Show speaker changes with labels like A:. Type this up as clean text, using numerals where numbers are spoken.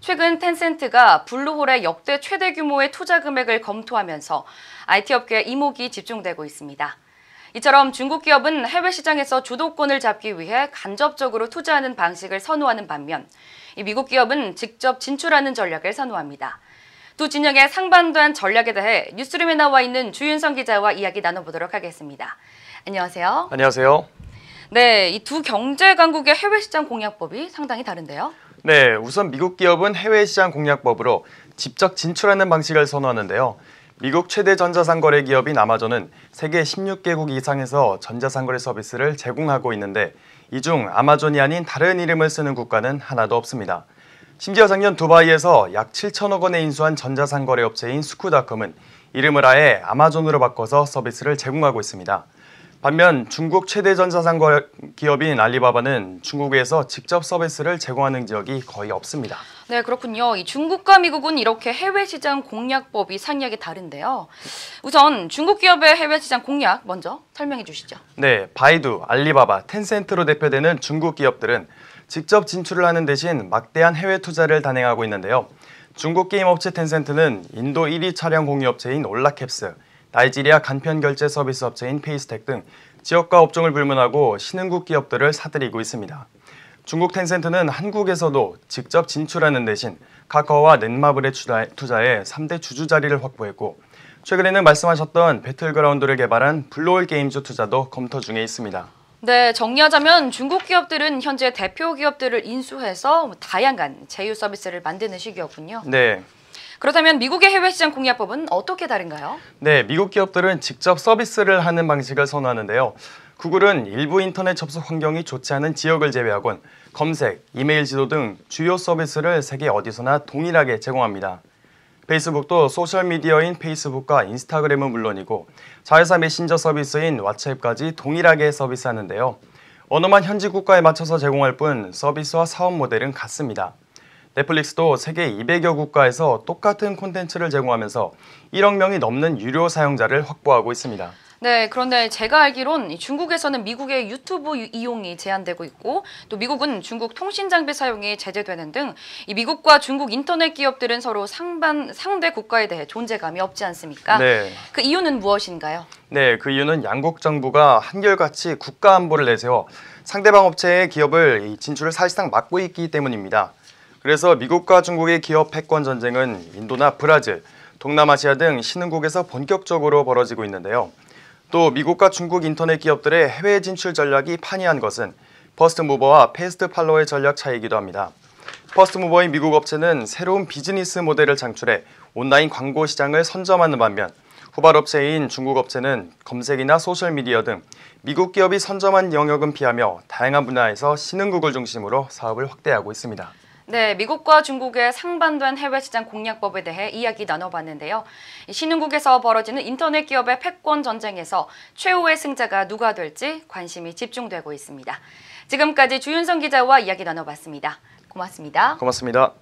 A: 최근 텐센트가 블루홀의 역대 최대 규모의 투자 금액을 검토하면서 IT 업계에 이목이 집중되고 있습니다. 이처럼 중국 기업은 해외 시장에서 주도권을 잡기 위해 간접적으로 투자하는 방식을 선호하는 반면 미국 기업은 직접 진출하는 전략을 선호합니다. 두 진영의 상반된 전략에 대해 뉴스룸에 나와 있는 주윤성 기자와 이야기 나눠보도록 하겠습니다. 안녕하세요.
B: 안녕하세요.
A: 네, 이 두 경제 강국의 해외 시장 공략법이 상당히 다른데요.
B: 네, 우선 미국 기업은 해외 시장 공략법으로 직접 진출하는 방식을 선호하는데요. 미국 최대 전자상거래 기업인 아마존은 세계 16개국 이상에서 전자상거래 서비스를 제공하고 있는데 이 중 아마존이 아닌 다른 이름을 쓰는 국가는 하나도 없습니다. 심지어 작년 두바이에서 약 7천억 원에 인수한 전자상거래 업체인 스쿠닷컴은 이름을 아예 아마존으로 바꿔서 서비스를 제공하고 있습니다. 반면 중국 최대 전자상거래 기업인 알리바바는 중국에서 직접 서비스를 제공하는 지역이 거의 없습니다.
A: 네, 그렇군요. 이 중국과 미국은 이렇게 해외 시장 공략법이 상이하게 다른데요. 우선 중국 기업의 해외 시장 공략 먼저 설명해 주시죠.
B: 네, 바이두, 알리바바, 텐센트로 대표되는 중국 기업들은 직접 진출을 하는 대신 막대한 해외 투자를 단행하고 있는데요. 중국 게임 업체 텐센트는 인도 1위 차량 공유업체인 올라캡스, 나이지리아 간편 결제 서비스 업체인 페이스텍 등 지역과 업종을 불문하고 신흥국 기업들을 사들이고 있습니다. 중국 텐센트는 한국에서도 직접 진출하는 대신 카카오와 넷마블의 투자에 3대 주주 자리를 확보했고 최근에는 말씀하셨던 배틀그라운드를 개발한 블루홀 게임즈 투자도 검토 중에 있습니다.
A: 네, 정리하자면 중국 기업들은 현재 대표 기업들을 인수해서 다양한 제휴 서비스를 만드는 시기였군요.
B: 네.
A: 그렇다면 미국의 해외 시장 공략법은 어떻게 다른가요?
B: 네, 미국 기업들은 직접 서비스를 하는 방식을 선호하는데요. 구글은 일부 인터넷 접속 환경이 좋지 않은 지역을 제외하곤 검색, 이메일 지도 등 주요 서비스를 세계 어디서나 동일하게 제공합니다. 페이스북도 소셜미디어인 페이스북과 인스타그램은 물론이고 자회사 메신저 서비스인 왓츠앱까지 동일하게 서비스하는데요. 언어만 현지 국가에 맞춰서 제공할 뿐 서비스와 사업 모델은 같습니다. 넷플릭스도 세계 200여 국가에서 똑같은 콘텐츠를 제공하면서 1억 명이 넘는 유료 사용자를 확보하고 있습니다.
A: 네, 그런데 제가 알기론 중국에서는 미국의 유튜브 이용이 제한되고 있고 또 미국은 중국 통신 장비 사용이 제재되는 등 이 미국과 중국 인터넷 기업들은 서로 상대 국가에 대해 존재감이 없지 않습니까?
B: 네.
A: 그 이유는 무엇인가요?
B: 네, 그 이유는 양국 정부가 한결같이 국가 안보를 내세워 상대방 업체의 기업을 진출을 사실상 막고 있기 때문입니다. 그래서 미국과 중국의 기업 패권 전쟁은 인도나 브라질, 동남아시아 등 신흥국에서 본격적으로 벌어지고 있는데요. 또 미국과 중국 인터넷 기업들의 해외 진출 전략이 판이한 것은 퍼스트 무버와 패스트 팔로워의 전략 차이이기도 합니다. 퍼스트 무버인 미국 업체는 새로운 비즈니스 모델을 창출해 온라인 광고 시장을 선점하는 반면 후발 업체인 중국 업체는 검색이나 소셜미디어 등 미국 기업이 선점한 영역은 피하며 다양한 분야에서 신흥국을 중심으로 사업을 확대하고 있습니다.
A: 네, 미국과 중국의 상반된 해외 시장 공략법에 대해 이야기 나눠봤는데요. 신흥국에서 벌어지는 인터넷 기업의 패권 전쟁에서 최후의 승자가 누가 될지 관심이 집중되고 있습니다. 지금까지 주윤성 기자와 이야기 나눠봤습니다. 고맙습니다.
B: 고맙습니다.